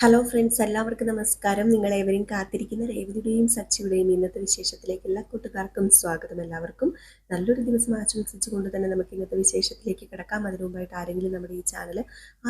Hello friends, എല്ലാവർക്കും നമസ്കാരം. നിങ്ങളേവരെയും കാത്തിരിക്കുന്ന രേവതിയുടെയും സച്ചിയുടെയും ഇന്നത്തെ വിശേഷത്തിലേക്ക് എല്ലാ കൂട്ടുകാർക്കും സ്വാഗതം. എല്ലാവർക്കും നല്ലൊരു ദിവസം ആശംസിച്ചുകൊണ്ട് തന്നെ നമുക്ക് ഇന്നത്തെ വിശേഷത്തിലേക്ക് കിടക്കാം. അതിനു മുമ്പായിട്ട് ആരെങ്കിലും നമ്മുടെ ഈ ചാനൽ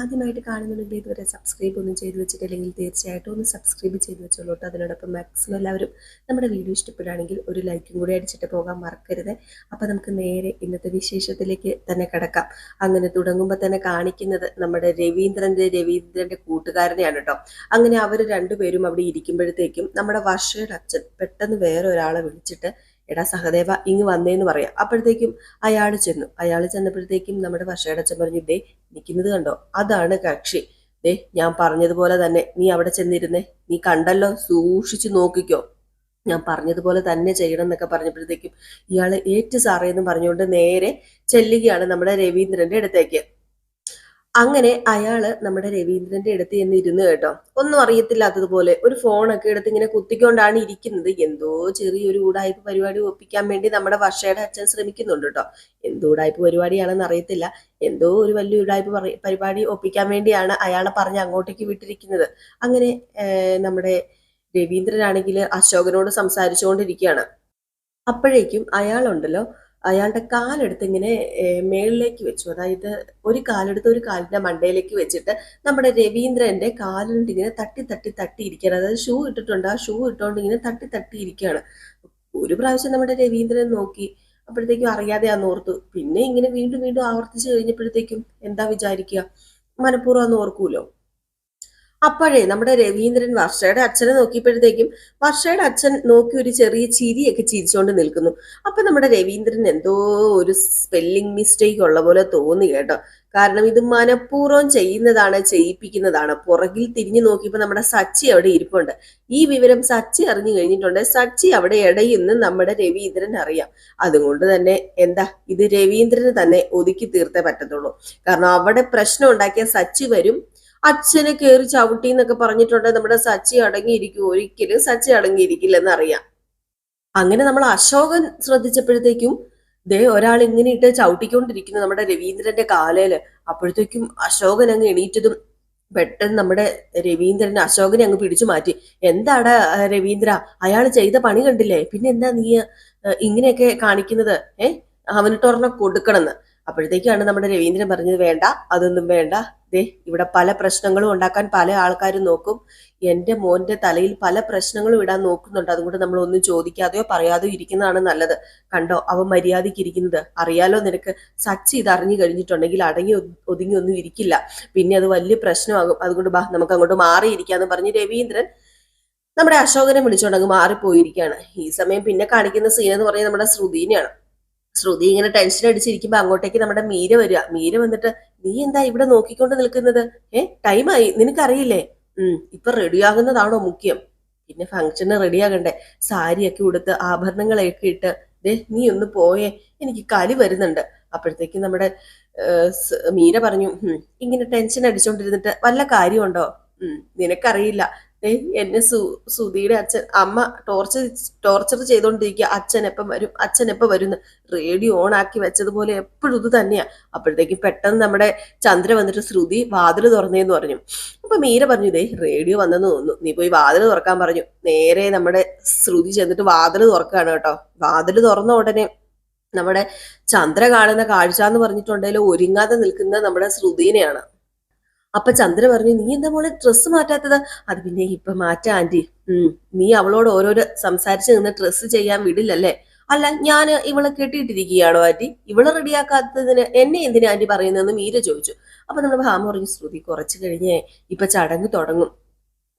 ആദ്യമായിട്ട് കാണുന്നുണ്ടെങ്കിൽ ഇതുവരെ സബ്സ്ക്രൈബ് ഒന്നും ചെയ്തു വെച്ചിട്ടില്ലെങ്കിൽ തീർച്ചയായിട്ടും ഒന്ന് സബ്സ്ക്രൈബ് ചെയ്ത് വെച്ചോളൂ. അതിനോടൊപ്പം മാക്സിമം എല്ലാവരും നമ്മുടെ വീഡിയോ ഇഷ്ടപ്പെടുകയാണെങ്കിൽ ഒരു ലൈക്കും കൂടി അടിച്ചിട്ട് പോകാൻ മറക്കരുത്. അപ്പോൾ നമുക്ക് നേരെ ഇന്നത്തെ വിശേഷത്തിലേക്ക് തന്നെ കിടക്കാം. അങ്ങനെ തുടങ്ങുമ്പോൾ തന്നെ കാണിക്കുന്നത് നമ്മുടെ രവീന്ദ്രന്റെ കൂട്ടുകാരനെയാണ് കേട്ടോ. അങ്ങനെ അവർ രണ്ടുപേരും അവിടെ ഇരിക്കുമ്പോഴത്തേക്കും നമ്മുടെ വർഷയുടെ അച്ഛൻ പെട്ടെന്ന് വേറെ ഒരാളെ വിളിച്ചിട്ട്, എടാ സഹദേവ ഇങ്ങ് വന്നേന്ന് പറയാം. അപ്പോഴത്തേക്കും അയാൾ ചെന്നപ്പോഴത്തേക്കും നമ്മുടെ വർഷയുടെ അച്ഛൻ പറഞ്ഞു, ദേ നിൽക്കുന്നത് കണ്ടോ, അതാണ് കക്ഷി. ദേ ഞാൻ പറഞ്ഞതുപോലെ തന്നെ നീ അവിടെ ചെന്നിരുന്നേ, നീ കണ്ടല്ലോ, സൂക്ഷിച്ചു നോക്കിക്കോ, ഞാൻ പറഞ്ഞതുപോലെ തന്നെ ചെയ്യണം എന്നൊക്കെ പറഞ്ഞപ്പോഴത്തേക്കും ഇയാള് ഏറ്റു സാറേന്ന് പറഞ്ഞുകൊണ്ട് നേരെ ചെല്ലുകയാണ് നമ്മുടെ രവീന്ദ്രന്റെ അടുത്തേക്ക്. അങ്ങനെ അയാള് നമ്മുടെ രവീന്ദ്രന്റെ അടുത്ത് ചെന്ന് ഇരുന്ന് കേട്ടോ. ഒന്നും അറിയത്തില്ലാത്തതുപോലെ ഒരു ഫോണൊക്കെ എടുത്ത് ഇങ്ങനെ കുത്തിക്കൊണ്ടാണ് ഇരിക്കുന്നത്. എന്തോ ചെറിയൊരു ഉടായ്പ പരിപാടി ഒപ്പിക്കാൻ വേണ്ടി നമ്മുടെ വർഷയുടെ അച്ഛൻ ശ്രമിക്കുന്നുണ്ട് കേട്ടോ. എന്തോ ഉടായ്പ പരിപാടിയാണെന്ന് അറിയത്തില്ല. എന്തോ ഒരു വലിയ ഉടായ്പ പരിപാടി ഒപ്പിക്കാൻ വേണ്ടിയാണ് അയാളെ പറഞ്ഞ് അങ്ങോട്ടേക്ക് വിട്ടിരിക്കുന്നത്. അങ്ങനെ നമ്മുടെ രവീന്ദ്രനാണെങ്കിൽ അശോകനോട് സംസാരിച്ചുകൊണ്ടിരിക്കുകയാണ്. അപ്പോഴേക്കും അയാളുണ്ടല്ലോ, അയാളുടെ കാലെടുത്ത് ഇങ്ങനെ മേളിലേക്ക് വെച്ചു. അതായത് ഒരു കാലെടുത്ത് ഒരു കാലിന്റെ മണ്ടയിലേക്ക് വെച്ചിട്ട് നമ്മുടെ രവീന്ദ്രന്റെ കാലുകൊണ്ട് ഇങ്ങനെ തട്ടി തട്ടി തട്ടി ഇരിക്കുകയാണ്. അതായത് ഷൂ ഇട്ടിട്ടുണ്ട്, ആ ഷൂ ഇട്ടുകൊണ്ട് ഇങ്ങനെ തട്ടി തട്ടി ഇരിക്കുകയാണ്. ഒരു പ്രാവശ്യം നമ്മുടെ രവീന്ദ്രൻ നോക്കി, അപ്പോഴത്തേക്കും അറിയാതെ ഓർത്തു. പിന്നെ ഇങ്ങനെ വീണ്ടും വീണ്ടും ആവർത്തിച്ച് കഴിഞ്ഞപ്പോഴത്തേക്കും എന്താ വിചാരിക്കുക, മനഃപൂർവ്വം ഓർക്കൂലോ. അപ്പോഴേ നമ്മുടെ രവീന്ദ്രൻ വർഷയുടെ അച്ഛനെ നോക്കിയപ്പോഴത്തേക്കും വർഷയുടെ അച്ഛൻ നോക്കി ഒരു ചെറിയ ചിരിയൊക്കെ ചിരിച്ചുകൊണ്ട് നിൽക്കുന്നു. അപ്പൊ നമ്മുടെ രവീന്ദ്രൻ എന്തോ ഒരു സ്പെല്ലിംഗ് മിസ്റ്റേക്ക് ഉള്ള പോലെ തോന്നി കേട്ടോ. കാരണം ഇത് മനഃപൂർവ്വം ചെയ്യുന്നതാണ്, ചെയ്യിപ്പിക്കുന്നതാണ്. പുറകിൽ തിരിഞ്ഞു നോക്കിയപ്പോൾ നമ്മുടെ സച്ചി അവിടെ ഇരിപ്പുണ്ട്. ഈ വിവരം സച്ചി അറിഞ്ഞു കഴിഞ്ഞിട്ടുണ്ട്. സച്ചി അവിടെ ഇടയുന്ന് നമ്മുടെ രവീന്ദ്രൻ അറിയാം. അതുകൊണ്ട് തന്നെ എന്താ, ഇത് രവീന്ദ്രന് തന്നെ ഒതുക്കി തീർത്തേ പറ്റത്തുള്ളൂ. കാരണം അവിടെ പ്രശ്നം ഉണ്ടാക്കിയ സച്ചി വരും, അച്ഛനെ കയറി ചവിട്ടി എന്നൊക്കെ പറഞ്ഞിട്ടുണ്ട്. നമ്മുടെ സച്ചി അടങ്ങിയിരിക്കും? ഒരിക്കലും സച്ചി അടങ്ങിയിരിക്കില്ലെന്ന് അറിയാം. അങ്ങനെ നമ്മൾ അശോകൻ ശ്രദ്ധിച്ചപ്പോഴത്തേക്കും ദേ ഒരാൾ ഇങ്ങനെ ഇട്ട് ചവിട്ടിക്കൊണ്ടിരിക്കുന്നു നമ്മുടെ രവീന്ദ്രന്റെ കാലയില്. അപ്പോഴത്തേക്കും അശോകൻ അങ്ങ് എണീറ്റതും പെട്ടെന്ന് നമ്മുടെ രവീന്ദ്രൻ അശോകനെ അങ്ങ് പിടിച്ചു മാറ്റി. എന്താടാ രവീന്ദ്ര, അയാൾ ചെയ്ത പണി കണ്ടില്ലേ, പിന്നെ എന്താ നീ ഇങ്ങനെയൊക്കെ കാണിക്കുന്നത്? അവനിട്ടൊരെണ്ണം കൊടുക്കണമെന്ന്. അപ്പോഴത്തേക്കാണ് നമ്മുടെ രവീന്ദ്രൻ പറഞ്ഞത്, വേണ്ട, അതൊന്നും വേണ്ട. ദേ ഇവിടെ പല പ്രശ്നങ്ങളും ഉണ്ടാക്കാൻ പല ആൾക്കാരും നോക്കും. എന്റെ മോന്റെ തലയിൽ പല പ്രശ്നങ്ങളും ഇടാൻ നോക്കുന്നുണ്ട്. അതുകൊണ്ട് നമ്മൾ ഒന്നും ചോദിക്കാതെയോ പറയാതെയോ ഇരിക്കുന്നതാണ് നല്ലത്. കണ്ടോ അവൻ മര്യാദയ്ക്ക് ഇരിക്കുന്നത്, അറിയാലോ നിനക്ക്. സച്ചി ഇത് അറിഞ്ഞു കഴിഞ്ഞിട്ടുണ്ടെങ്കിൽ അടങ്ങി ഒതുങ്ങി ഒന്നും ഇരിക്കില്ല, പിന്നെ അത് വലിയ പ്രശ്നമാകും. അതുകൊണ്ട് ബാ നമുക്ക് അങ്ങോട്ട് മാറിയിരിക്കാന്ന് പറഞ്ഞ് രവീന്ദ്രൻ നമ്മുടെ അശോകനെ വിളിച്ചോണ്ട് അങ്ങ് മാറിപ്പോയിരിക്കുകയാണ്. ഈ സമയം പിന്നെ കാണിക്കുന്ന സീൻ എന്ന് പറഞ്ഞാൽ നമ്മുടെ ശ്രുതിനെയാണ്. ശ്രുതി ഇങ്ങനെ ടെൻഷൻ അടിച്ചിരിക്കുമ്പോ അങ്ങോട്ടേക്ക് നമ്മുടെ മീര വരിക. മീര വന്നിട്ട്, നീ എന്താ ഇവിടെ നോക്കിക്കൊണ്ട് നിൽക്കുന്നത്? ടൈമായി, നിനക്കറിയില്ലേ? ഇപ്പൊ റെഡിയാകുന്നതാണോ മുഖ്യം? പിന്നെ ഫംഗ്ഷന് റെഡിയാകണ്ടേ? സാരിയൊക്കെ ഉടുത്ത് ആഭരണങ്ങളൊക്കെ ഇട്ട് ദേ നീ ഒന്ന് പോയേ, എനിക്ക് കലി വരുന്നുണ്ട്. അപ്പോഴത്തേക്കും നമ്മുടെ മീര പറഞ്ഞു, ഇങ്ങനെ ടെൻഷൻ അടിച്ചോണ്ടിരുന്നിട്ട് വല്ല കാര്യമുണ്ടോ? നിനക്കറിയില്ല, എന്നെ സുധിയുടെ അച്ഛൻ അമ്മ ടോർച്ചർ ചെയ്തോണ്ടിരിക്കുക. അച്ഛൻ എപ്പം വരുന്നു, റേഡിയോ ഓൺ ആക്കി വെച്ചതുപോലെ എപ്പോഴും ഇത് തന്നെയാ. അപ്പോഴത്തേക്കും പെട്ടെന്ന് നമ്മുടെ ചന്ദ്ര വന്നിട്ട് ശ്രുതി വാതിൽ തുറന്നേന്ന് പറഞ്ഞു. അപ്പൊ മീര പറഞ്ഞു, ഇതേ റേഡിയോ വന്നെന്ന് തോന്നുന്നു, നീ പോയി വാതിൽ തുറക്കാൻ പറഞ്ഞു. നേരെ നമ്മുടെ ശ്രുതി ചെന്നിട്ട് വാതിൽ തുറക്കുകയാണ് കേട്ടോ. വാതിൽ തുറന്ന ഉടനെ നമ്മുടെ ചന്ദ്ര കാണുന്ന കാഴ്ച എന്ന് പറഞ്ഞിട്ടുണ്ടെങ്കിൽ ഒരുങ്ങാതെ നിൽക്കുന്ന നമ്മുടെ ശ്രുതിനെയാണ്. അപ്പൊ ചന്ദ്ര പറഞ്ഞു, നീ എന്താ മോളെ ഡ്രസ്സ് മാറ്റാത്തത്? അത് പിന്നെ ഇപ്പൊ മാറ്റാ ആന്റി. നീ അവളോട് ഓരോരോ സംസാരിച്ച് നിന്ന് ഡ്രസ്സ് ചെയ്യാൻ വിടില്ലല്ലേ? അല്ല, ഞാൻ ഇവളെ കെട്ടിയിട്ടിരിക്കുകയാണോ ആന്റി? ഇവളെ റെഡിയാക്കാത്തതിന് എന്നെ എന്തിനാ ആന്റി പറയുന്നതെന്ന് മീര ചോദിച്ചു. അപ്പൊ നമ്മുടെ ഭാമ പറഞ്ഞു, ശ്രുതി കുറച്ച് കഴിഞ്ഞേ ഇപ്പൊ ചടങ്ങ് തുടങ്ങും.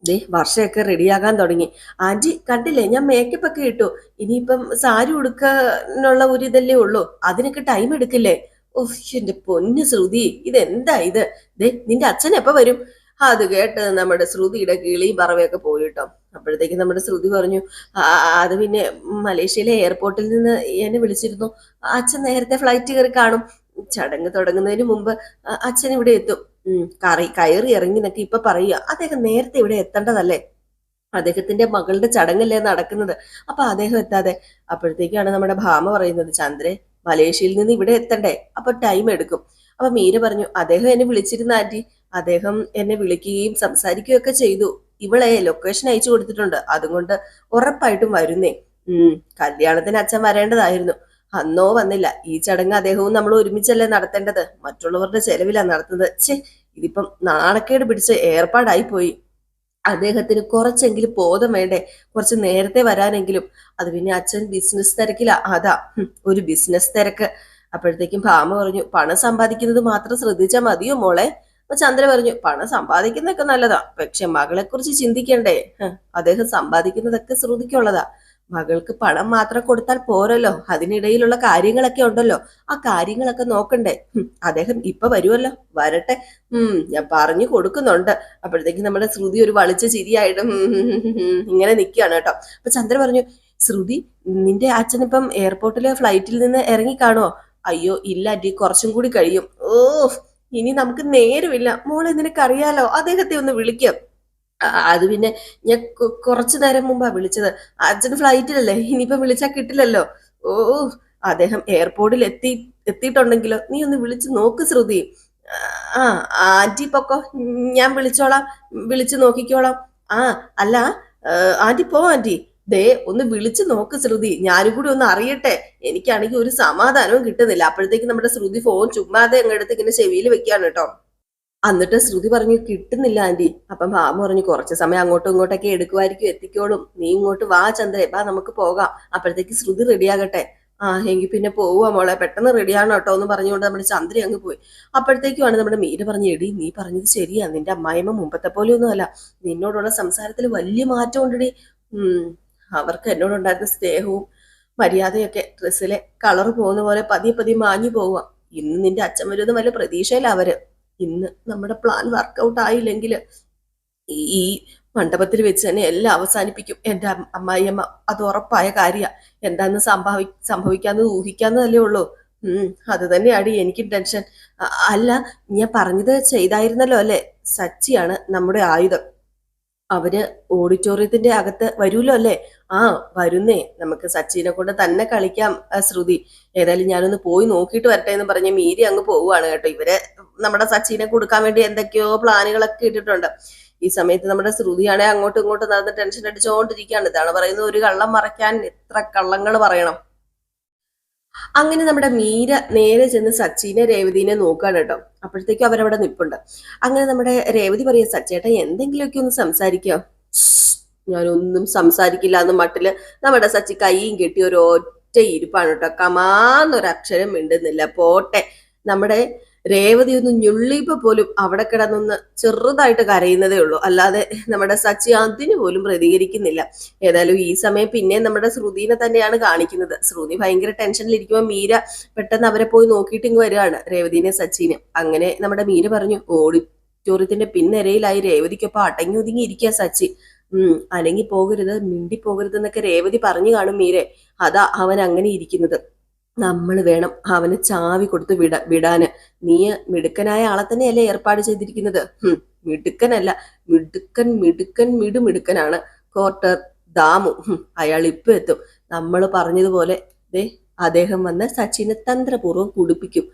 ദേ വർഷയൊക്കെ റെഡിയാകാൻ തുടങ്ങി. ആന്റി കണ്ടില്ലേ, ഞാൻ മേക്കപ്പ് ഒക്കെ ഇട്ടു. ഇനിയിപ്പം സാരി ഉടുക്കാനുള്ള ഒരു ഇതല്ലേ ഉള്ളൂ, അതിനൊക്കെ ടൈം എടുക്കില്ലേ? ഓഹ് എന്റെ പൊന്ന് ശ്രുതി, ഇതെന്താ ഇത്? ദേ നിന്റെ അച്ഛൻ എപ്പ വരും? അത് കേട്ട് നമ്മുടെ ശ്രുതിയുടെ കിളിയും പറവയൊക്കെ പോയിട്ടോ. അപ്പോഴത്തേക്ക് നമ്മുടെ ശ്രുതി പറഞ്ഞു, അത് പിന്നെ മലേഷ്യയിലെ എയർപോർട്ടിൽ നിന്ന് എന്നെ വിളിച്ചിരുന്നു. അച്ഛൻ നേരത്തെ ഫ്ലൈറ്റ് കയറി കാണും. ചടങ്ങ് തുടങ്ങുന്നതിന് മുമ്പ് അച്ഛൻ ഇവിടെ എത്തും. കയറി ഇറങ്ങി എന്നൊക്കെ ഇപ്പൊ പറയുക. അദ്ദേഹം നേരത്തെ ഇവിടെ എത്തേണ്ടതല്ലേ? അദ്ദേഹത്തിന്റെ മകളുടെ ചടങ്ങല്ലേ നടക്കുന്നത്. അപ്പൊ അദ്ദേഹം എത്താതെ. അപ്പോഴത്തേക്കാണ് നമ്മുടെ ഭാമ പറയുന്നത്, ചന്ദ്രൻ മലേഷ്യയിൽ നിന്ന് ഇവിടെ എത്തണ്ടേ, അപ്പൊ ടൈം എടുക്കും. അപ്പൊ മീര പറഞ്ഞു, അദ്ദേഹം എന്നെ വിളിച്ചിരുന്ന ആന്റി, അദ്ദേഹം എന്നെ വിളിക്കുകയും സംസാരിക്കുകയും ഒക്കെ ചെയ്തു. ഇവളെ ലൊക്കേഷൻ അയച്ചു കൊടുത്തിട്ടുണ്ട്, അതുകൊണ്ട് ഉറപ്പായിട്ടും വരുന്നേ. കല്യാണത്തിന് അച്ഛൻ വരേണ്ടതായിരുന്നു, അന്നോ വന്നില്ല. ഈ ചടങ്ങ് അദ്ദേഹവും നമ്മൾ ഒരുമിച്ചല്ലേ നടത്തേണ്ടത്, മറ്റുള്ളവരുടെ ചെലവിലാണ് നടത്തുന്നത്. ഛേ, ഇതിപ്പം നാണക്കേട് പിടിച്ച ഏർപ്പാടായി പോയി. അദ്ദേഹത്തിന് കുറച്ചെങ്കിലും ബോധം വേണ്ടേ, കുറച്ച് നേരത്തെ വരാനെങ്കിലും. അത് പിന്നെ അച്ഛൻ ബിസിനസ് തിരക്കില്ല, അതാ ഒരു ബിസിനസ് തിരക്ക്. അപ്പോഴത്തേക്കും ഭാമ പറഞ്ഞു, പണം സമ്പാദിക്കുന്നത് മാത്രം ശ്രദ്ധിച്ചാൽ മതിയോ മോളെ? അപ്പൊ ചന്ദ്ര പറഞ്ഞു, പണം സമ്പാദിക്കുന്നതൊക്കെ നല്ലതാ, പക്ഷെ മകളെ കുറിച്ച് ചിന്തിക്കണ്ടേ. അദ്ദേഹം സമ്പാദിക്കുന്നതൊക്കെ ശ്രുതിക്കുള്ളതാ. മകൾക്ക് പണം മാത്രം കൊടുത്താൽ പോരല്ലോ, അതിനിടയിലുള്ള കാര്യങ്ങളൊക്കെ ഉണ്ടല്ലോ, ആ കാര്യങ്ങളൊക്കെ നോക്കണ്ടേ. അദ്ദേഹം ഇപ്പൊ വരുമല്ലോ, വരട്ടെ. ഞാൻ പറഞ്ഞു കൊടുക്കുന്നുണ്ട്. അപ്പോഴത്തേക്ക് നമ്മുടെ ശ്രുതി ഒരു വളിച്ച ചിരിയായിട്ടും ഇങ്ങനെ നിൽക്കുകയാണ് കേട്ടോ. അപ്പൊ ചന്ദ്ര പറഞ്ഞു, ശ്രുതി, നിന്റെ അച്ഛനിപ്പം എയർപോർട്ടിലെ ഫ്ലൈറ്റിൽ നിന്ന് ഇറങ്ങിക്കാണോ? അയ്യോ ഇല്ല ആന്റി, കുറച്ചും കൂടി കഴിയും. ഓ, ഇനി നമുക്ക് നേരമില്ല മോളെ, നിനക്കറിയാലോ, അദ്ദേഹത്തെ ഒന്ന് വിളിക്കാം. അത് പിന്നെ ഞാൻ കുറച്ചു നേരം മുമ്പാ വിളിച്ചത്, അച്ഛൻ ഫ്ലൈറ്റിലല്ലേ, ഇനിയിപ്പം വിളിച്ചാൽ കിട്ടില്ലല്ലോ. ഓ, അദ്ദേഹം എയർപോർട്ടിൽ എത്തിയിട്ടുണ്ടെങ്കിലോ, നീ ഒന്ന് വിളിച്ചു നോക്ക് ശ്രുതി. ആ ആന്റി പൊക്കോ, ഞാൻ വിളിച്ചോളാം, വിളിച്ചു നോക്കിക്കോളാം. ആ അല്ല, ആന്റി പോ ആന്റി, ദേ ഒന്ന് വിളിച്ചു നോക്ക് ശ്രുതി, ഞാനും കൂടി ഒന്ന് അറിയട്ടെ. എനിക്കാണെങ്കിൽ ഒരു സമാധാനവും കിട്ടുന്നില്ല. അപ്പോഴത്തേക്ക് നമ്മുടെ ശ്രുതി ഫോൺ ചുമ്മാതെ അങ്ങെടുത്ത് ഇങ്ങനെ ചെവിയിൽ വെക്കുകയാണ് കേട്ടോ. എന്നിട്ട് ശ്രുതി പറഞ്ഞു, കിട്ടുന്നില്ല ആന്റി. അപ്പം ഭാമ പറഞ്ഞു, കുറച്ച് സമയം അങ്ങോട്ടും ഇങ്ങോട്ടൊക്കെ എടുക്കുമായിരിക്കും, എത്തിക്കോളും. നീ ഇങ്ങോട്ട് വാ ചന്ദ്രേ, വാ നമുക്ക് പോകാം. അപ്പോഴത്തേക്ക് ശ്രുതി റെഡിയാകട്ടെ. എങ്കിൽ പിന്നെ പോവാ മോളെ, പെട്ടെന്ന് റെഡിയാണ് കേട്ടോ എന്ന് പറഞ്ഞുകൊണ്ട് നമ്മുടെ ചന്ദ്ര അങ്ങ് പോയി. അപ്പോഴത്തേക്കുമാണ് നമ്മുടെ മീര പറഞ്ഞു, എടി നീ പറഞ്ഞത് ശരിയാ, നിന്റെ അമ്മായിമ്മ മുമ്പത്തെ പോലെ ഒന്നുമല്ല, നിന്നോടുള്ള സംസാരത്തിൽ വലിയ മാറ്റം ഉണ്ടടി. അവർക്ക് എന്നോടുണ്ടായിരുന്ന സ്നേഹവും മര്യാദയൊക്കെ ഡ്രസ്സിലെ കളർ പോകുന്ന പോലെ പതിയെ പതിയെ മാഞ്ഞു പോവുക. ഇന്ന് നിന്റെ അച്ഛൻ വരുന്ന വല്ല പ്രതീക്ഷയില്ല അവര്. ഇന്ന് നമ്മുടെ പ്ലാൻ വർക്കൗട്ട് ആയില്ലെങ്കിൽ ഈ മണ്ഡപത്തിൽ വെച്ച് തന്നെ എല്ലാം അവസാനിപ്പിക്കും എന്റെ അമ്മായിയമ്മ. അത് ഉറപ്പായ കാര്യ. എന്താന്ന് സംഭവിക്കാന്ന് ഊഹിക്കാന്നതല്ലേ ഉള്ളൂ. അത് തന്നെയാണ് എനിക്കും ടെൻഷൻ. അല്ല, ഞാൻ പറഞ്ഞത് ചെയ്തായിരുന്നല്ലോ അല്ലെ? സച്ചിയാണ് നമ്മുടെ ആയുധം. അവര് ഓഡിറ്റോറിയത്തിന്റെ അകത്ത് വരൂല്ലോ അല്ലേ? വരുന്നേ. നമുക്ക് സച്ചിനെ കൊണ്ട് തന്നെ കളിക്കാം ശ്രുതി. ഏതായാലും ഞാനൊന്ന് പോയി നോക്കിയിട്ട് വരട്ടെ എന്ന് പറഞ്ഞ് മീരി അങ്ങ് പോവുകയാണ് കേട്ടോ. ഇവര് നമ്മുടെ സച്ചിനെ കൊടുക്കാൻ വേണ്ടി എന്തൊക്കെയോ പ്ലാനുകളൊക്കെ ഇട്ടിട്ടുണ്ട്. ഈ സമയത്ത് നമ്മുടെ ശ്രുതിയാണെ അങ്ങോട്ടും ഇങ്ങോട്ടും നടന്ന് ടെൻഷൻ അടിച്ചുകൊണ്ടിരിക്കുകയാണ്. ഇതാണ് പറയുന്നത്, ഒരു കള്ളം മറയ്ക്കാൻ എത്ര കള്ളങ്ങൾ പറയണം. അങ്ങനെ നമ്മുടെ മീര നേരെ ചെന്ന് സച്ചിനെ രേവതിനെ നോക്കാണ് കേട്ടോ. അപ്പോഴത്തേക്കും അവരവിടെ നിൽപ്പുണ്ട്. അങ്ങനെ നമ്മുടെ രേവതി പറയാ, സച്ചേട്ടൻ എന്തെങ്കിലുമൊക്കെ ഒന്ന് സംസാരിക്കാം. ഞാനൊന്നും സംസാരിക്കില്ല എന്ന് മട്ടില് നമ്മുടെ സച്ചി കൈയും കെട്ടി ഒരു ഒറ്റ ഇരിപ്പാണ് കേട്ടോ. കമാന്നൊരക്ഷരം മിണ്ടുന്നില്ല. പോട്ടെ, നമ്മുടെ രേവതി ഒന്ന് ഞുള്ളിപ്പോ പോലും അവിടെ കിടന്നൊന്ന് ചെറുതായിട്ട് കരയുന്നതേ ഉള്ളൂ. അല്ലാതെ നമ്മുടെ സച്ചി അതിന് പോലും പ്രതികരിക്കുന്നില്ല. ഏതായാലും ഈ സമയം പിന്നെ നമ്മുടെ ശ്രുതിനെ തന്നെയാണ് കാണിക്കുന്നത്. ശ്രുതി ഭയങ്കര ടെൻഷനിലിരിക്കുമ്പോൾ മീര പെട്ടെന്ന് അവരെ പോയി നോക്കിയിട്ട് ഇങ്ങ് വരികയാണ്, രേവതിനെ സച്ചിനെ. അങ്ങനെ നമ്മുടെ മീര പറഞ്ഞു, ഓഡിറ്റോറിയത്തിന്റെ പിൻനിരയിലായി രേവതിക്കൊപ്പം അടങ്ങി ഒതുങ്ങി ഇരിക്കുക സച്ചി. അനങ്ങി പോകരുത്, മിണ്ടി പോകരുത് എന്നൊക്കെ രേവതി പറഞ്ഞു കാണും മീരെ. അതാ അവൻ അങ്ങനെ ഇരിക്കുന്നത്. നമ്മൾ വേണം അവന് ചാവി കൊടുത്ത് വിടാന്. നീ മിടുക്കനായ ആളെ തന്നെയല്ലേ ഏർപ്പാട് ചെയ്തിരിക്കുന്നത്? മിടുക്കനല്ല, മിടുക്കൻ മിടുക്കൻ മിടുമിടുക്കനാണ് കോർട്ടർ ദാമു. അയാൾ ഇപ്പൊ എത്തും. നമ്മൾ പറഞ്ഞതുപോലെ അദ്ദേഹം വന്ന് സച്ചിനെ തന്ത്രപൂർവ്വം കുടിപ്പിക്കും.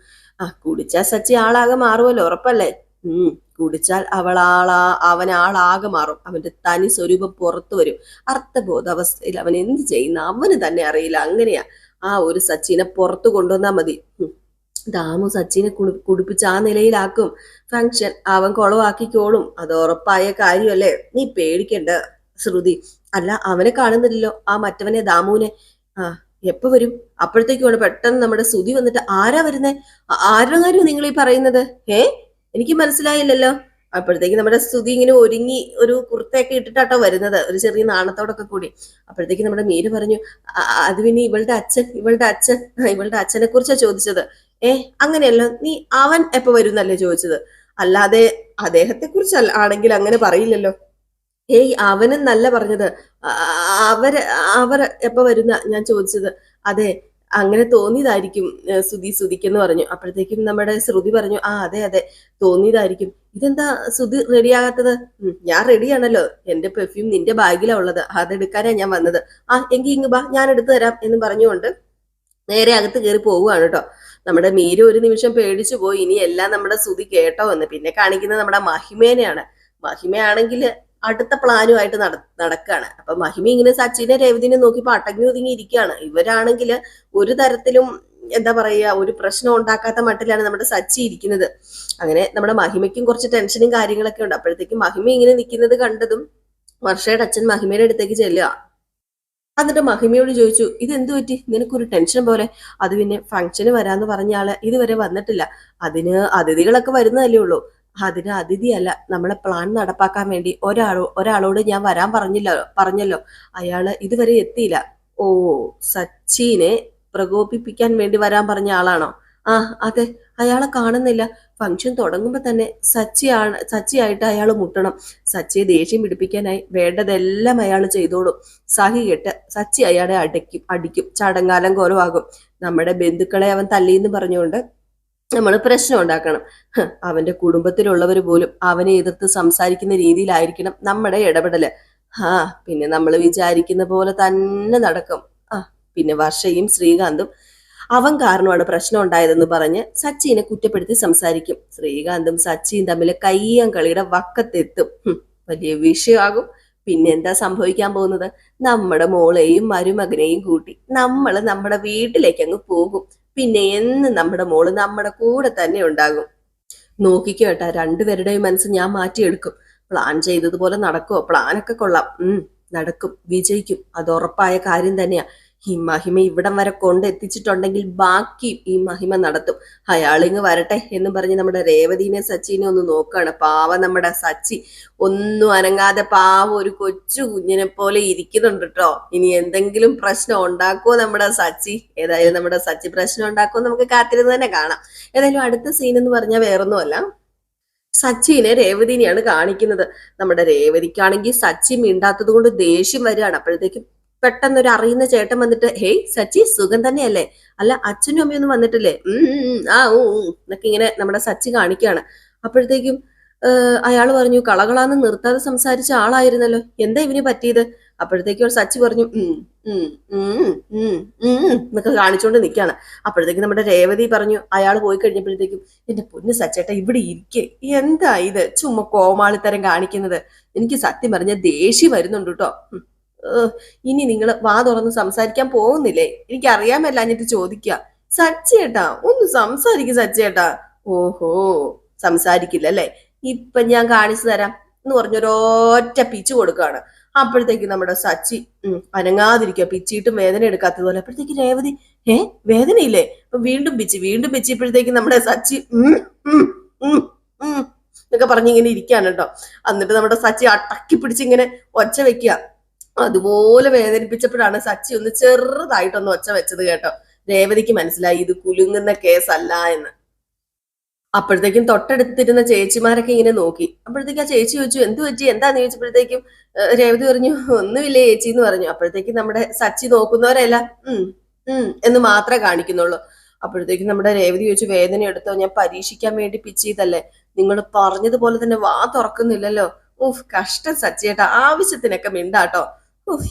കുടിച്ചാൽ സച്ചി ആളാകെ മാറുമല്ലോ, ഉറപ്പല്ലേ? കുടിച്ചാൽ അവൻ ആളാകെ മാറും. അവന്റെ തനി സ്വരൂപം പുറത്തു വരും. അർത്ഥബോധാവസ്ഥയിൽ അവൻ എന്ത് ചെയ്യുന്ന അവന് തന്നെ അറിയില്ല. അങ്ങനെയാ. ഒരു സച്ചിനെ പുറത്തു കൊണ്ടുവന്നാ മതി. ദാമു സച്ചിനെ കുടിപ്പിച്ച് ആ നിലയിലാക്കും. ഫങ്ഷൻ അവൻ കുളവാക്കിക്കോളും. അത് ഉറപ്പായ കാര്യമല്ലേ, നീ പേടിക്കണ്ട ശ്രുതി. അല്ല, അവനെ കാണുന്നില്ലല്ലോ, ആ മറ്റവനെ ദാമുവിനെ. എപ്പോ വരും? അപ്പോഴത്തേക്കുമാണ് പെട്ടെന്ന് നമ്മുടെ ശ്രുതി വന്നിട്ട്, ആരാ വരുന്നേ? ആരുടെ കാര്യം നിങ്ങൾ ഈ പറയുന്നത്? എനിക്ക് മനസ്സിലായില്ലല്ലോ. അപ്പോഴത്തേക്ക് നമ്മുടെ ശ്രുതി ഇങ്ങനെ ഒരുങ്ങി ഒരു കുർത്തയൊക്കെ ഇട്ടിട്ടാട്ടോ വരുന്നത്, ഒരു ചെറിയ നാണത്തോടൊക്കെ കൂടി. അപ്പോഴത്തേക്ക് നമ്മുടെ മീര് പറഞ്ഞു, അത് പിന്നെ ഇവളുടെ അച്ഛനെ കുറിച്ചാ ചോദിച്ചത്. അങ്ങനെയല്ലോ, നീ അവൻ എപ്പോ വരുന്നല്ലേ ചോദിച്ചത്, അല്ലാതെ അദ്ദേഹത്തെ കുറിച്ച് ആണെങ്കിൽ അങ്ങനെ പറയില്ലല്ലോ. അവനെന്നല്ല പറഞ്ഞത്, അവർ എപ്പോ വരുന്ന ഞാൻ ചോദിച്ചത്. അതെ, അങ്ങനെ തോന്നിയതായിരിക്കും ശ്രുതിക്കെന്ന് പറഞ്ഞു. അപ്പോഴത്തേക്കും നമ്മുടെ ശ്രുതി പറഞ്ഞു, അതെ അതെ തോന്നിയതായിരിക്കും. ഇതെന്താ ശ്രുതി റെഡിയാകാത്തത്? ഞാൻ റെഡിയാണല്ലോ, എന്റെ പെർഫ്യൂം നിന്റെ ബാഗിലാ ഉള്ളത്, അതെടുക്കാനാ ഞാൻ വന്നത്. എങ്കിൽ ഇങ്ങ് ബാ, ഞാൻ എടുത്തു തരാം എന്ന് പറഞ്ഞുകൊണ്ട് നേരെ അകത്ത് കയറി പോവുകയാണ് കേട്ടോ. നമ്മുടെ മീര ഒരു നിമിഷം പേടിച്ചു പോയി, ഇനി എല്ലാം നമ്മുടെ ശ്രുതി കേട്ടോ എന്ന്. പിന്നെ കാണിക്കുന്നത് നമ്മുടെ മഹിമേനെയാണ്. മഹിമയാണെങ്കിൽ അടുത്ത പ്ലാനുമായിട്ട് നടക്കുകയാണ്. അപ്പൊ മഹിമ ഇങ്ങനെ സച്ചിനെ രേവതിനെ നോക്കിയപ്പോ അടങ്ങി ഒതുങ്ങി ഇരിക്കുകയാണ്. ഇവരാണെങ്കിൽ ഒരു തരത്തിലും എന്താ പറയുക, ഒരു പ്രശ്നം ഉണ്ടാക്കാത്ത മട്ടിലാണ് നമ്മുടെ സച്ചി ഇരിക്കുന്നത്. അങ്ങനെ നമ്മുടെ മഹിമയ്ക്കും കുറച്ച് ടെൻഷനും കാര്യങ്ങളൊക്കെ ഉണ്ട്. അപ്പോഴത്തേക്കും മഹിമ ഇങ്ങനെ നിൽക്കുന്നത് കണ്ടതും വർഷയുടെ അച്ഛൻ മഹിമയുടെ അടുത്തേക്ക് ചെല്ലുക. എന്നിട്ട് മഹിമയോട് ചോദിച്ചു, ഇതെന്തു പറ്റി, നിനക്കൊരു ടെൻഷൻ പോലെ? അത് പിന്നെ ഫംഗ്ഷന് വരാന്ന് പറഞ്ഞ ആള് ഇതുവരെ വന്നിട്ടില്ല. അതിന് അതിഥികളൊക്കെ വരുന്നതല്ലേ ഉള്ളൂ. അതിന് അതിഥിയല്ല, നമ്മളെ പ്ലാൻ നടപ്പാക്കാൻ വേണ്ടി ഒരാളോട് ഞാൻ വരാൻ പറഞ്ഞല്ലോ, അയാള് ഇതുവരെ എത്തിയില്ല. ഓ, സച്ചിനെ പ്രകോപിപ്പിക്കാൻ വേണ്ടി വരാൻ പറഞ്ഞ ആളാണോ? ആ അതെ, അയാളെ കാണുന്നില്ല. ഫംഗ്ഷൻ തുടങ്ങുമ്പോ തന്നെ സച്ചിയായിട്ട് അയാൾ മുട്ടണം. സച്ചിയെ ദേഷ്യം പിടിപ്പിക്കാനായി വേണ്ടതെല്ലാം അയാൾ ചെയ്തോളും. സഹി കെട്ട് സച്ചി അയാളെ അടിക്കും, ചടങ്ങാലം കോലമാകും. നമ്മുടെ ബന്ധുക്കളെ അവൻ തല്ലിയെന്ന് പറഞ്ഞുകൊണ്ട് നമ്മൾ പ്രശ്നം ഉണ്ടാക്കണം. അവന്റെ കുടുംബത്തിലുള്ളവർ പോലും അവനെ എതിർത്ത് സംസാരിക്കുന്ന രീതിയിലായിരിക്കണം നമ്മുടെ ഇടപെടല്. പിന്നെ നമ്മൾ വിചാരിക്കുന്ന പോലെ തന്നെ നടക്കും. പിന്നെ വർഷയും ശ്രീകാന്തും അവൻ കാരണമാണ് പ്രശ്നം ഉണ്ടായതെന്ന് പറഞ്ഞ് സച്ചിനെ കുറ്റപ്പെടുത്തി സംസാരിക്കും. ശ്രീകാന്തും സച്ചിയും തമ്മിൽ കയ്യാൻ കളിയുടെ വക്കത്തെത്തും. വലിയ വിഷയമാകും. പിന്നെ എന്താ സംഭവിക്കാൻ പോകുന്നത്? നമ്മുടെ മോളെയും മരുമകനെയും കൂട്ടി നമ്മൾ നമ്മുടെ വീട്ടിലേക്ക് അങ്ങ് പോകും. പിന്നെ എന്ന് നമ്മുടെ മോള് നമ്മുടെ കൂടെ തന്നെ ഉണ്ടാകും. നോക്കിക്കോ കേട്ടാ, രണ്ടുപേരുടെയും മനസ്സ് ഞാൻ മാറ്റിയെടുക്കും. പ്ലാൻ ചെയ്തതുപോലെ നടക്കുമോ? പ്ലാനൊക്കെ കൊള്ളാം, നടക്കും, വിജയിക്കും, അത് ഉറപ്പായ കാര്യം തന്നെയാ. ഈ മഹിമ ഇവിടം വരെ കൊണ്ടെത്തിച്ചിട്ടുണ്ടെങ്കിൽ ബാക്കി ഈ മഹിമ നടത്തും. അയാളിങ്ങ് വരട്ടെ എന്ന് പറഞ്ഞ് നമ്മുടെ രേവതിനെ സച്ചിനെ ഒന്ന് നോക്കാണ്. പാവ നമ്മുടെ സച്ചി ഒന്നും അനങ്ങാതെ പാവ ഒരു കൊച്ചു കുഞ്ഞിനെ പോലെ ഇരിക്കുന്നുണ്ട് കേട്ടോ. ഇനി എന്തെങ്കിലും പ്രശ്നം ഉണ്ടാക്കുമോ നമ്മുടെ സച്ചി? ഏതായാലും നമ്മുടെ സച്ചി പ്രശ്നം ഉണ്ടാക്കുമോ നമുക്ക് കാത്തിരുന്ന് തന്നെ കാണാം. ഏതായാലും അടുത്ത സീൻ എന്ന് പറഞ്ഞാൽ വേറൊന്നുമല്ല, സച്ചിനെ രേവതിനെയാണ് കാണിക്കുന്നത്. നമ്മുടെ രേവതിക്കാണെങ്കിൽ സച്ചി മിണ്ടാത്തത് കൊണ്ട് ദേഷ്യം വരികയാണ്. അപ്പോഴത്തേക്കും പെട്ടെന്നൊരു അറിയുന്ന ചേട്ടൻ വന്നിട്ട്, ഹേയ് സച്ചി, സുഖം തന്നെയല്ലേ? അല്ല അച്ഛനും അമ്മയൊന്നും വന്നിട്ടില്ലേ? എന്നൊക്കെ ഇങ്ങനെ നമ്മുടെ സച്ചി കാണിക്കുകയാണ്. അപ്പോഴത്തേക്കും അയാൾ പറഞ്ഞു, കളകളാന്ന് നിർത്താതെ സംസാരിച്ച ആളായിരുന്നല്ലോ, എന്താ ഇവന് പറ്റിയത്? അപ്പോഴത്തേക്കും സച്ചി പറഞ്ഞു എന്നൊക്കെ കാണിച്ചുകൊണ്ട് നിൽക്കുകയാണ്. അപ്പോഴത്തേക്കും നമ്മുടെ രേവതി പറഞ്ഞു, അയാൾ പോയി കഴിഞ്ഞപ്പോഴത്തേക്കും, എന്റെ പൊന്ന് സച്ചേട്ട ഇവിടെ ഇരിക്കേ, എന്താ ഇത് ചുമ്മാ കോമാളിത്തരം കാണിക്കുന്നത്? എനിക്ക് സത്യം പറഞ്ഞ ദേഷ്യം വരുന്നുണ്ട് കേട്ടോ. ഇനി നിങ്ങൾ വാ തുറന്ന് സംസാരിക്കാൻ പോകുന്നില്ലേ? എനിക്ക് അറിയാമല്ലാഞ്ഞിട്ട് ചോദിക്കുക. സച്ചേട്ടാ ഒന്ന് സംസാരിക്കും സച്ചേട്ടാ. ഓഹോ, സംസാരിക്കില്ല അല്ലേ? ഇപ്പൊ ഞാൻ കാണിച്ചു തരാം എന്ന് പറഞ്ഞൊരൊറ്റ പിച്ചു കൊടുക്കുകയാണ്. അപ്പോഴത്തേക്ക് നമ്മുടെ സച്ചി അനങ്ങാതിരിക്കുക, പിച്ചിട്ടും വേദന എടുക്കാത്തതുപോലെ. അപ്പോഴത്തേക്ക് രേവതി, വേദനയില്ലേ? അപ്പൊ വീണ്ടും പിച്ചി. ഇപ്പോഴത്തേക്ക് നമ്മുടെ സച്ചി എന്നൊക്കെ പറഞ്ഞിങ്ങനെ ഇരിക്കുകയാണ് കേട്ടോ. എന്നിട്ട് നമ്മുടെ സച്ചി അടക്കി പിടിച്ചിങ്ങനെ ഒച്ച വെക്കുക. അതുപോലെ വേദനിപ്പിച്ചപ്പോഴാണ് സച്ചി ഒന്ന് ചെറുതായിട്ടൊന്ന് ഒച്ച വെച്ചത് കേട്ടോ. രേവതിക്ക് മനസ്സിലായി ഇത് കുലുങ്ങുന്ന കേസല്ല എന്ന്. അപ്പോഴത്തേക്കും തൊട്ടടുത്തിരുന്ന ചേച്ചിമാരൊക്കെ ഇങ്ങനെ നോക്കി. അപ്പോഴത്തേക്കും ആ ചേച്ചി ചോദിച്ചു, എന്ത് പറ്റി, എന്താന്ന് ചോദിച്ചപ്പോഴത്തേക്കും രേവതി പറഞ്ഞു, ഒന്നുമില്ലേ ചേച്ചി എന്ന് പറഞ്ഞു. അപ്പോഴത്തേക്കും നമ്മുടെ സച്ചി നോക്കുന്നവരല്ല എന്ന് മാത്രമേ കാണിക്കുന്നുള്ളൂ. അപ്പോഴത്തേക്കും നമ്മുടെ രേവതി ചോദിച്ചു, വേദന എടുത്തോ? ഞാൻ പരീക്ഷിക്കാൻ വേണ്ടി പിച്ചിയതല്ലേ, നിങ്ങൾ പറഞ്ഞതുപോലെ തന്നെ വാ തുറക്കുന്നില്ലല്ലോ. കഷ്ടം സച്ചിയേട്ടാ, ആവശ്യത്തിനൊക്കെ മിണ്ടാട്ടോ.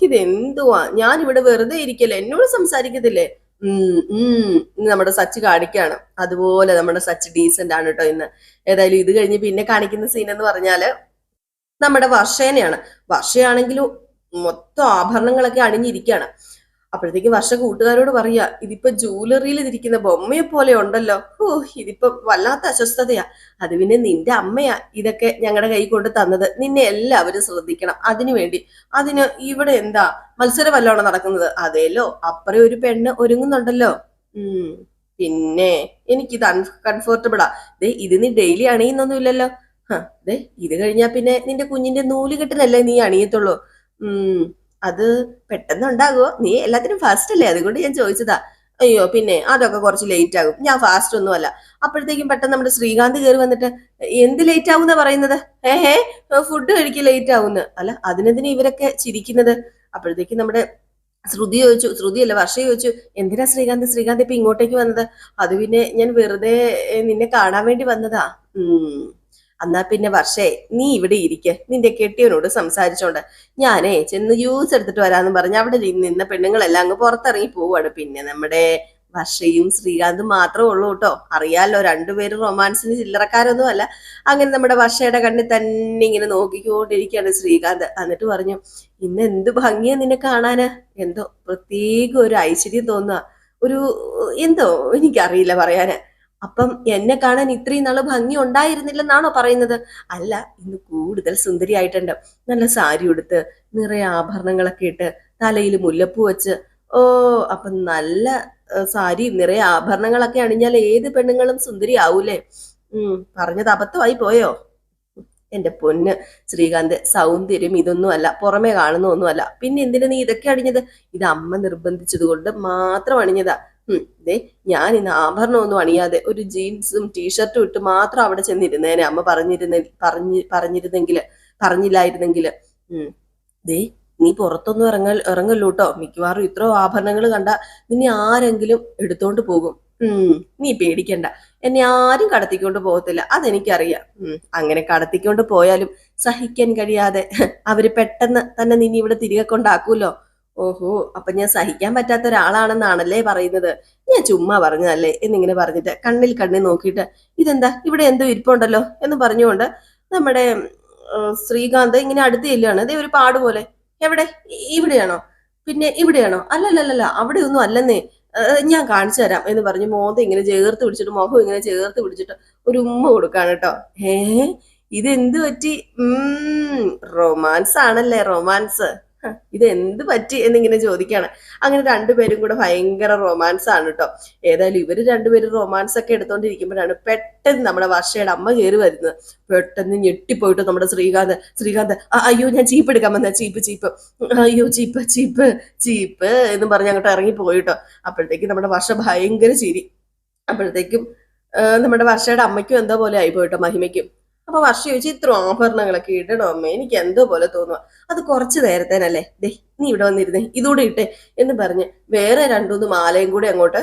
ഇതെന്തുവാ, ഞാനിവിടെ വെറുതെ ഇരിക്കല്ലേ, എന്നോട് സംസാരിക്കത്തില്ലേ? ഇന്ന് നമ്മുടെ സച്ചി കാണിക്കാണ്. അതുപോലെ നമ്മുടെ സച്ചി ഡീസന്റ് ആണ് കേട്ടോ ഇന്ന്. ഏതായാലും ഇത് കഴിഞ്ഞ് പിന്നെ കാണിക്കുന്ന സീൻ എന്ന് പറഞ്ഞാല് നമ്മുടെ വർഷേനെയാണ്. വർഷയാണെങ്കിലും മൊത്തം ആഭരണങ്ങളൊക്കെ അണിഞ്ഞിരിക്കുകയാണ്. അപ്പോഴത്തേക്ക് വർഷ കൂട്ടുകാരോട് പറയാ, ഇതിപ്പോ ജൂവലറിയിൽ ഇരിക്കുന്ന ബൊമ്മയെ പോലെ ഉണ്ടല്ലോ. ഇതിപ്പോ വല്ലാത്ത അസ്വസ്ഥതയാ. അത് പിന്നെ നിന്റെ അമ്മയാ ഇതൊക്കെ ഞങ്ങളുടെ കൈ കൊണ്ട് തന്നത്. നിന്നെ എല്ലാവരും ശ്രദ്ധിക്കണം. അതിന് ഇവിടെ എന്താ മത്സരം വല്ലോണം നടക്കുന്നത്? അതേലോ, അപ്പറേ ഒരു പെണ്ണ് ഒരുങ്ങുന്നുണ്ടല്ലോ. പിന്നെ എനിക്കിത് കംഫർട്ടബിളാ. ഇത് നീ ഡെയിലി അണിയുന്നൊന്നുമില്ലല്ലോ. ഇത് കഴിഞ്ഞാ പിന്നെ നിന്റെ കുഞ്ഞിന്റെ നൂലുകെട്ടിനല്ലേ നീ അണിയത്തുള്ളൂ. അത് പെട്ടെന്ന് ഉണ്ടാകുമോ? നീ എല്ലാത്തിനും ഫാസ്റ്റ് അല്ലേ, അതുകൊണ്ട് ഞാൻ ചോദിച്ചതാ. അയ്യോ പിന്നെ അതൊക്കെ കുറച്ച് ലേറ്റ് ആകും, ഞാൻ ഫാസ്റ്റ് ഒന്നും അല്ല. അപ്പോഴത്തേക്കും പെട്ടെന്ന് നമ്മുടെ ശ്രീകാന്ത് കയറി വന്നിട്ട്, എന്ത് ലേറ്റ് ആവുന്ന പറയുന്നത്? ഫുഡ് കഴിക്കാൻ ലേറ്റ് ആവുന്നു. അല്ല അതിനെന്തിനാ ഇവരൊക്കെ ചിരിക്കുന്നത്? അപ്പോഴത്തേക്കും നമ്മുടെ ശ്രുതിയല്ല വർഷ ചോദിച്ചു, എന്തിനാ ശ്രീകാന്ത് ഇപ്പൊ ഇങ്ങോട്ടേക്ക് വന്നത്? അത് പിന്നെ ഞാൻ വെറുതെ നിന്നെ കാണാൻ വേണ്ടി വന്നതാ. എന്നാ പിന്നെ വർഷേ നീ ഇവിടെ ഇരിക്ക, നിന്റെ കെട്ടിയവനോട് സംസാരിച്ചോണ്ട്. ഞാനേ ചെന്ന് ജ്യൂസ് എടുത്തിട്ട് വരാന്ന് പറഞ്ഞ് അവിടെ നിന്ന പെണ്ണുങ്ങളെല്ലാം അങ്ങ് പുറത്തിറങ്ങി പോവാണ്. പിന്നെ നമ്മുടെ വർഷയും ശ്രീകാന്തും മാത്രമേ ഉള്ളൂ കേട്ടോ. അറിയാലോ, രണ്ടുപേരും റൊമാൻസിന് ചില്ലറക്കാരൊന്നും അല്ല. അങ്ങനെ നമ്മുടെ വർഷയുടെ കണ്ണിൽ തന്നെ ഇങ്ങനെ നോക്കിക്കൊണ്ടിരിക്കുകയാണ് ശ്രീകാന്ത്. എന്നിട്ട് പറഞ്ഞു, ഇന്ന് എന്ത് ഭംഗിയാ നിന്നെ കാണാന്, എന്തോ പ്രത്യേക ഒരു ഐശ്വര്യം തോന്നുക, ഒരു എന്തോ എനിക്കറിയില്ല പറയാന്. അപ്പം എന്നെ കാണാൻ ഇത്രയും നാള് ഭംഗി ഉണ്ടായിരുന്നില്ലെന്നാണോ പറയുന്നത്? അല്ല, ഇന്ന് കൂടുതൽ സുന്ദരിയായിട്ടുണ്ട്. നല്ല സാരി ഉടുത്ത് നിറയെ ആഭരണങ്ങളൊക്കെ ഇട്ട് തലയിൽ മുല്ലപ്പൂ വെച്ച്, ഓ അപ്പൊ നല്ല സാരി നിറയെ ആഭരണങ്ങളൊക്കെ അണിഞ്ഞാൽ ഏത് പെണ്ണുങ്ങളും സുന്ദരി ആവൂലേ? പറഞ്ഞത് അബദ്ധമായി പോയോ? എന്റെ പൊന്ന് ശ്രീകാന്ത്, സൗന്ദര്യം ഇതൊന്നും അല്ല, പുറമെ കാണുന്ന ഒന്നുമല്ല. പിന്നെ എന്തിനു നീ ഇതൊക്കെ അണിഞ്ഞത്? ഇത് അമ്മ നിർബന്ധിച്ചത് കൊണ്ട് മാത്രം അണിഞ്ഞതാ. ദേ, ഞാൻ ഇന്ന് ആഭരണമൊന്നും അണിയാതെ ഒരു ജീൻസും ടീഷർട്ടും ഇട്ട് മാത്രം അവിടെ ചെന്നിരുന്നേനെ അമ്മ പറഞ്ഞില്ലായിരുന്നെങ്കില്. ദേ, നീ പുറത്തൊന്നും ഇറങ്ങല്ലോ കേട്ടോ. മിക്കവാറും ഇത്രോ ആഭരണങ്ങൾ കണ്ട നിന്നെ ആരെങ്കിലും എടുത്തോണ്ട് പോകും. നീ പേടിക്കണ്ട, എന്നെ ആരും കടത്തിക്കൊണ്ട് പോകത്തില്ല, അതെനിക്കറിയാം. അങ്ങനെ കടത്തിക്കൊണ്ട് പോയാലും സഹിക്കാൻ കഴിയാതെ അവര് പെട്ടെന്ന് തന്നെ നിന്നെ ഇവിടെ തിരികെ കൊണ്ടാക്കൂലോ. ഓഹോ, അപ്പൊ ഞാൻ സഹിക്കാൻ പറ്റാത്ത ഒരാളാണെന്നാണല്ലേ പറയുന്നത്? ഞാൻ ചുമ്മാ പറഞ്ഞതല്ലേ എന്നിങ്ങനെ പറഞ്ഞിട്ട് കണ്ണിൽ നോക്കിയിട്ട്, ഇതെന്താ ഇവിടെ എന്തോ ഇരിപ്പുണ്ടല്ലോ എന്ന് പറഞ്ഞുകൊണ്ട് നമ്മുടെ ശ്രീകാന്ത് ഇങ്ങനെ അടുത്ത് ചെല്ലുകയാണ്. അതേ ഒരു പാട് പോലെ. എവിടെ? ഇവിടെയാണോ? പിന്നെ ഇവിടെയാണോ? അല്ലല്ലല്ല, അവിടെ ഒന്നും അല്ലെന്നേ, ഞാൻ കാണിച്ചു തരാം എന്ന് പറഞ്ഞ് മുഖം ഇങ്ങനെ ചേർത്ത് പിടിച്ചിട്ട് ഒരു ഉമ്മ കൊടുക്കാണ് കേട്ടോ. ഇതെന്ത് പറ്റി? റൊമാൻസ് ആണല്ലേ, റൊമാൻസ്. ഇത് എന്ത് പറ്റി എന്നിങ്ങനെ ചോദിക്കാണ്. അങ്ങനെ രണ്ടുപേരും കൂടെ ഭയങ്കര റൊമാൻസ് ആണ് കേട്ടോ. ഏതായാലും ഇവര് രണ്ടുപേരും റൊമാൻസ് ഒക്കെ എടുത്തോണ്ടിരിക്കുമ്പോഴാണ് പെട്ടെന്ന് നമ്മുടെ വർഷയുടെ അമ്മ കയറി വരുന്നത്. പെട്ടെന്ന് ഞെട്ടിപ്പോയിട്ട് നമ്മുടെ ശ്രീകാന്ത് അയ്യോ, ഞാൻ ചീപ്പ് എടുക്കാൻ വന്ന, ചീപ്പ്, അയ്യോ ചീപ്പ് എന്ന് പറഞ്ഞ് അങ്ങോട്ട് ഇറങ്ങി പോയിട്ടോ. അപ്പോഴത്തേക്കും നമ്മുടെ വർഷ ഭയങ്കര ചിരി. അപ്പോഴത്തേക്കും നമ്മുടെ വർഷയുടെ അമ്മയ്ക്കും എന്തോ പോലെ ആയി പോയിട്ടോ, മഹിമയ്ക്കും. അപ്പൊ വർഷ ചോദിച്ചു, ഇത്ര ആഭരണങ്ങളൊക്കെ ഇടണോ അമ്മ, എനിക്ക് എന്തോ പോലെ തോന്നുക, അത് കുറച്ച് നേരത്തേനല്ലേ, ദേ നീ ഇവിടെ വന്നിരുന്നേ, ഇതൂടെ ഇട്ടേ എന്ന് പറഞ്ഞ് വേറെ രണ്ടൂന്ന് മാലയും കൂടെ അങ്ങോട്ട്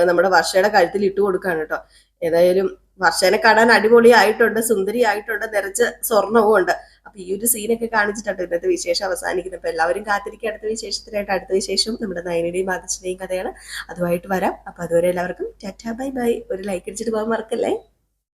നമ്മുടെ വർഷയുടെ കഴുത്തിൽ ഇട്ട് കൊടുക്കാണ് കേട്ടോ. ഏതായാലും വർഷേനെ കാണാൻ അടിപൊളിയായിട്ടുണ്ട്, സുന്ദരിയായിട്ടുണ്ട്, നിറച്ച് സ്വർണവും ഉണ്ട്. അപ്പൊ ഈ ഒരു സീനൊക്കെ കാണിച്ചിട്ടുണ്ട് ഇന്നത്തെ വിശേഷം അവസാനിക്കുന്നത്. അപ്പൊ എല്ലാവരും കാത്തിരിക്കുക അടുത്ത വിശേഷത്തിനായിട്ട്. അടുത്ത വിശേഷം നമ്മുടെ നയനയുടെയും ആദർശിന്റെയും കഥയാണ്. അതുമായിട്ട് വരാം. അപ്പൊ അതുവരെ എല്ലാവർക്കും ടാറ്റാ ബൈ ബൈ. ഒരു ലൈക്ക് അടിച്ചിട്ട് പോകാൻ മറക്കല്ലേ.